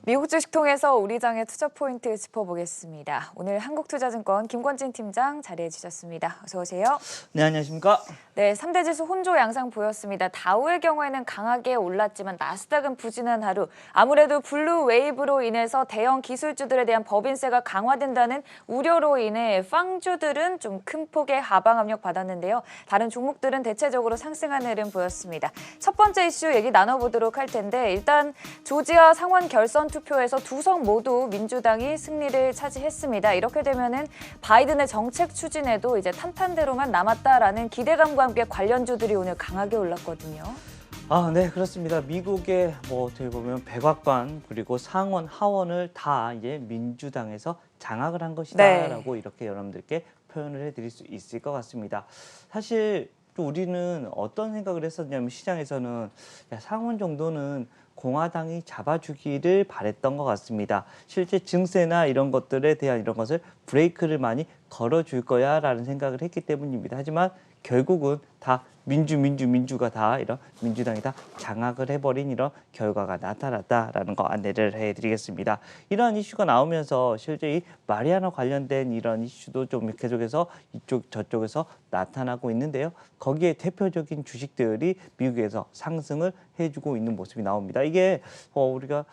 미국 주식 통해서 우리 장의 투자 포인트 짚어보겠습니다. 오늘 한국투자증권 김권진 팀장 자리해 주셨습니다. 어서 오세요. 네, 안녕하십니까? 네, 3대 지수 혼조 양상 보였습니다. 다우의 경우에는 강하게 올랐지만 나스닥은 부진한 하루. 아무래도 블루 웨이브로 인해서 대형 기술주들에 대한 법인세가 강화된다는 우려로 인해 빵주들은 좀 큰 폭의 하방 압력 받았는데요. 다른 종목들은 대체적으로 상승하는 흐름 보였습니다. 첫 번째 이슈 얘기 나눠보도록 할 텐데 일단 조지아 상원 결선 투표에서 두 석 모두 민주당이 승리를 차지했습니다. 이렇게 되면은 바이든의 정책 추진에도 이제 탄탄대로만 남았다라는 기대감과 함께 관련주들이 오늘 강하게 올랐거든요. 네, 그렇습니다. 미국의 어떻게 보면 백악관 그리고 상원, 하원을 다 이제 민주당에서 장악을 한 것이다라고 이렇게 여러분들께 표현을 해드릴 수 있을 것 같습니다. 사실 또 우리는 어떤 생각을 했었냐면 시장에서는 상원 정도는 공화당이 잡아주기를 바랬던 것 같습니다. 실제 증세나 이런 것들에 대한 이런 것을 브레이크를 많이 걸어줄 거야 라는 생각을 했기 때문입니다. 하지만 결국은 다 민주가 다 이런 민주당이 다 장악을 해버린 이런 결과가 나타났다라는 거 안내를 해드리겠습니다. 이러한 이슈가 나오면서 실제 이 마리아나 관련된 이런 이슈도 좀 계속해서 이쪽 저쪽에서 나타나고 있는데요. 거기에 대표적인 주식들이 미국에서 상승을 해주고 있는 모습이 나옵니다. 이게 우리가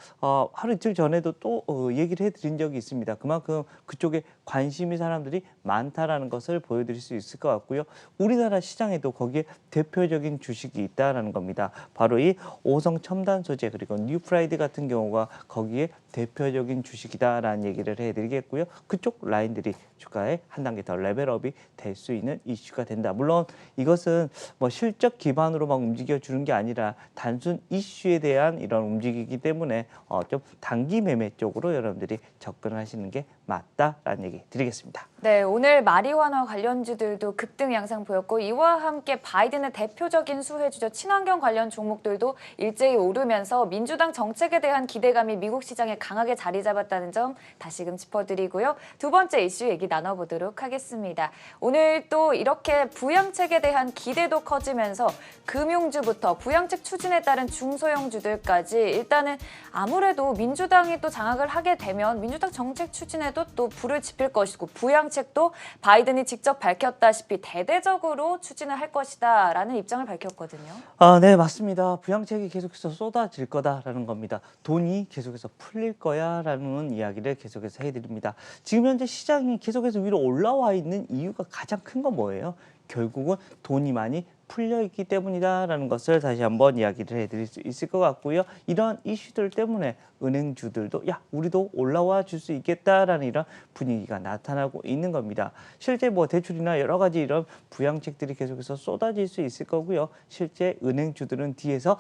하루 이틀 전에도 또 얘기를 해드린 적이 있습니다. 그만큼 그쪽에 관심이 사람들이 많다라는 것을 보여드릴 수 있을 것 같고요. 우리나라 시장에도 거기에 대표적인 주식이 있다라는 겁니다. 바로 이 오성 첨단 소재 그리고 뉴프라이드 같은 경우가 거기에 대표적인 주식이다라는 얘기를 해드리겠고요. 그쪽 라인들이 주가에 한 단계 더 레벨업이 될 수 있는 이슈가 된다. 물론 이것은 실적 기반으로 막 움직여 주는 게 아니라 단순 이슈에 대한 이런 움직이기 때문에 좀 단기 매매 쪽으로 여러분들이 접근을 하시는 게 맞다라는 얘기 드리겠습니다. 네, 오늘 마리화나 관련주들도 급등 양상 보였고 이와 함께 바이든의 대표적인 수혜주죠. 친환경 관련 종목들도 일제히 오르면서 민주당 정책에 대한 기대감이 미국 시장에 강하게 자리 잡았다는 점 다시금 짚어드리고요. 두 번째 이슈 얘기 나눠보도록 하겠습니다. 오늘 또 이렇게 부양책에 대한 기대도 커지면서 금융주부터 부양책 추진에 따른 중소형주들까지 일단은 아무래도 민주당이 또 장악을 하게 되면 민주당 정책 추진에도 또 불을 지필 것이고 부양책도 바이든이 직접 밝혔다시피 대대적으로 추진을 할 것이다 라는 입장을 밝혔거든요. 네, 맞습니다. 부양책이 계속해서 쏟아질 거다라는 겁니다. 돈이 계속해서 풀릴 거야 라는 이야기를 계속해서 해드립니다. 지금 현재 시장이 계속해서 위로 올라와 있는 이유가 가장 큰 건 뭐예요? 결국은 돈이 많이 풀려 있기 때문이다라는 것을 다시 한번 이야기를 해드릴 수 있을 것 같고요. 이런 이슈들 때문에 은행주들도 우리도 올라와 줄 수 있겠다라는 이런 분위기가 나타나고 있는 겁니다. 실제 대출이나 여러 가지 이런 부양책들이 계속해서 쏟아질 수 있을 거고요. 실제 은행주들은 뒤에서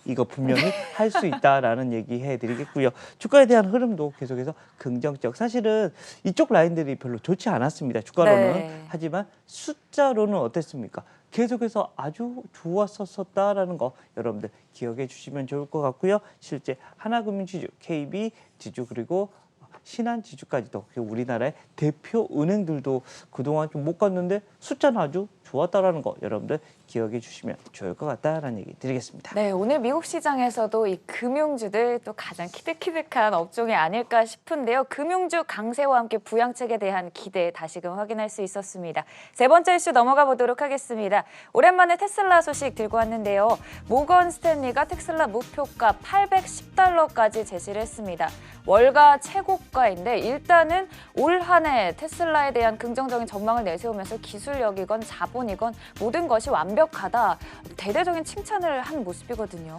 이거 분명히 할 수 있다라는 얘기 해드리겠고요. 주가에 대한 흐름도 계속해서 긍정적. 사실은 이쪽 라인들이 별로 좋지 않았습니다. 주가로는. 하지만 숫자로는 어땠습니까? 계속해서 아주 좋았었다라는 거 여러분들 기억해 주시면 좋을 것 같고요. 실제 하나금융지주, KB 지주 그리고 신한지주까지도 우리나라의 대표 은행들도 그동안 좀 못 갔는데 숫자는 아주 좋았다라는 거 여러분들 기억해 주시면 좋을 것 같다라는 얘기 드리겠습니다. 네, 오늘 미국 시장에서도 이 금융주들 또 가장 키득키득한 업종이 아닐까 싶은데요. 금융주 강세와 함께 부양책에 대한 기대 다시금 확인할 수 있었습니다. 세 번째 이슈 넘어가 보도록 하겠습니다. 오랜만에 테슬라 소식 들고 왔는데요. 모건 스탠리가 테슬라 목표가 810달러까지 제시를 했습니다. 월가 최고가인데 일단은 올 한 해 테슬라에 대한 긍정적인 전망을 내세우면서 기술력이건 자본이건 모든 것이 완벽하다. 대대적인 칭찬을 한 모습이거든요.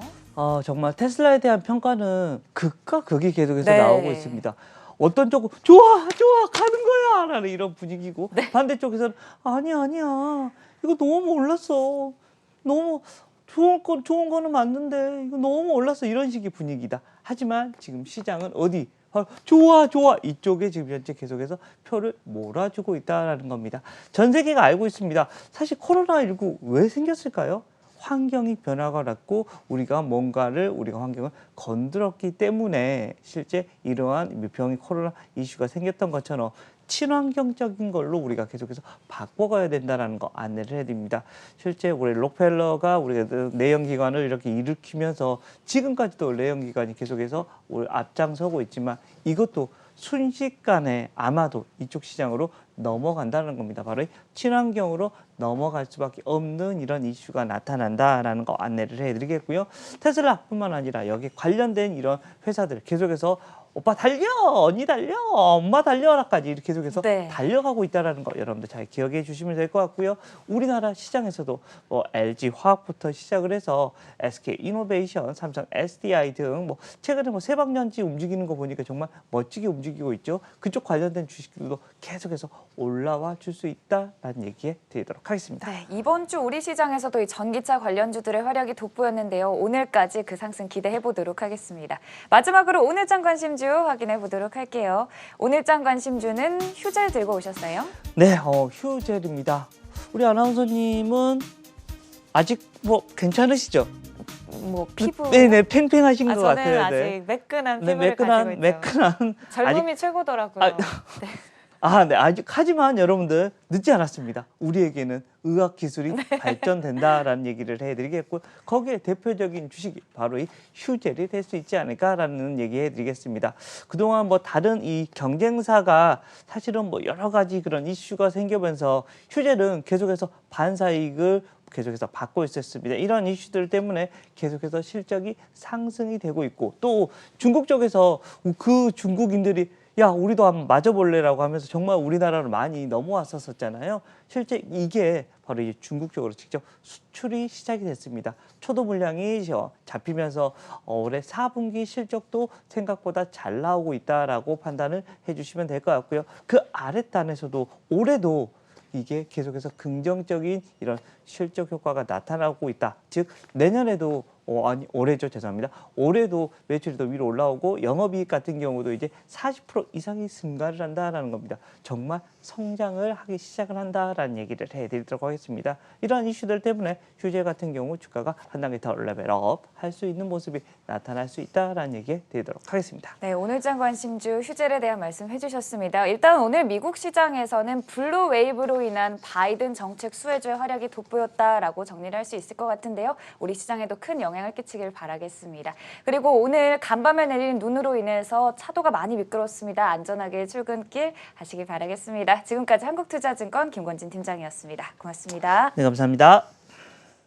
정말 테슬라에 대한 평가는 극과 극이 계속해서 네. 나오고 있습니다. 어떤 쪽은 좋아 가는 거야 라는 이런 분위기고 반대쪽에서는 아니야 이거 너무 올랐어. 너무 좋은 거는 맞는데 이거 너무 올랐어 이런 식의 분위기다. 하지만 지금 시장은 어디? 바로 좋아 이쪽에 지금 현재 계속해서 표를 몰아주고 있다는 겁니다. 전 세계가 알고 있습니다. 사실 코로나19 왜 생겼을까요? 환경이 변화가 났고 우리가 환경을 건드렸기 때문에 실제 이러한 병이 코로나 이슈가 생겼던 것처럼 친환경적인 걸로 우리가 계속해서 바꿔가야 된다는 거 안내를 해드립니다. 실제 우리 록펠러가 우리가 내연기관을 이렇게 일으키면서 지금까지도 내연기관이 계속해서 우리 앞장서고 있지만 이것도 순식간에 아마도 이쪽 시장으로 넘어간다는 겁니다. 바로 친환경으로 넘어갈 수밖에 없는 이런 이슈가 나타난다라는 거 안내를 해드리겠고요. 테슬라뿐만 아니라 여기 관련된 이런 회사들 계속해서 오빠 달려, 언니 달려, 엄마 달려라까지 이렇게 계속해서 네. 달려가고 있다는 거 여러분들 잘 기억해 주시면 될 것 같고요. 우리나라 시장에서도 뭐 LG 화학부터 시작을 해서 SK 이노베이션, 삼성 SDI 등 뭐 최근에 뭐 세방연지 움직이는 거 보니까 정말 멋지게 움직이고 있죠. 그쪽 관련된 주식들도 계속해서 올라와 줄 수 있다라는 얘기해 드리도록 하겠습니다. 네, 이번 주 우리 시장에서도 이 전기차 관련주들의 활약이 돋보였는데요. 오늘까지 그 상승 기대해 보도록 하겠습니다. 마지막으로 오늘장 관심주 확인해 보도록 할게요. 오늘장 관심주는 휴젤 들고 오셨어요? 네, 휴젤입니다. 우리 아나운서님은 아직 뭐 괜찮으시죠? 뭐 피부. 네네, 팽팽하신 것 저는 같아요. 아직 네. 매끈한 네, 피부를 가지고 있죠. 매끈한. 젊음이 최고더라고요. 네, 아직 하지만 여러분들 늦지 않았습니다. 우리에게는 의학 기술이 발전된다라는 얘기를 해드리겠고 거기에 대표적인 주식이 바로 이 휴젤이 될 수 있지 않을까라는 얘기 해드리겠습니다. 그동안 뭐 다른 이 경쟁사가 사실은 뭐 여러 가지 그런 이슈가 생기면서 휴젤은 계속해서 반사이익을 계속해서 받고 있었습니다. 이런 이슈들 때문에 계속해서 실적이 상승이 되고 있고 또 중국 쪽에서 그 중국인들이 야 우리도 한번 맞아볼래라고 하면서 정말 우리나라로 많이 넘어왔었잖아요. 실제 이게 바로 이제 중국 쪽으로 직접 수출이 시작이 됐습니다. 초도 물량이 잡히면서 올해 4분기 실적도 생각보다 잘 나오고 있다라고 판단을 해주시면 될 것 같고요. 그 아랫단에서도 올해도 이게 계속해서 긍정적인 이런 실적 효과가 나타나고 있다. 즉 내년에도 올해죠. 죄송합니다. 올해도 매출이 더 위로 올라오고 영업이익 같은 경우도 이제 40% 이상이 증가를 한다라는 겁니다. 정말 성장을 하기 시작을 한다라는 얘기를 해드리도록 하겠습니다. 이러한 이슈들 때문에 휴젤 같은 경우 주가가 한 단계 더 레벨업 할 수 있는 모습이 나타날 수 있다라는 얘기 드리도록 하겠습니다. 네, 오늘장 관심주 휴젤에 대한 말씀 해주셨습니다. 일단 오늘 미국 시장에서는 블루 웨이브로 인한 바이든 정책 수혜주의 활약이 돋보였다라고 정리를 할 수 있을 것 같은데요. 우리 시장에도 큰 영향을 끼치길 바라겠습니다. 그리고 오늘 간밤에 내린 눈으로 인해서 차도가 많이 미끄럽습니다. 안전하게 출근길 하시길 바라겠습니다. 지금까지 한국투자증권 김권진 팀장이었습니다. 고맙습니다. 네, 감사합니다.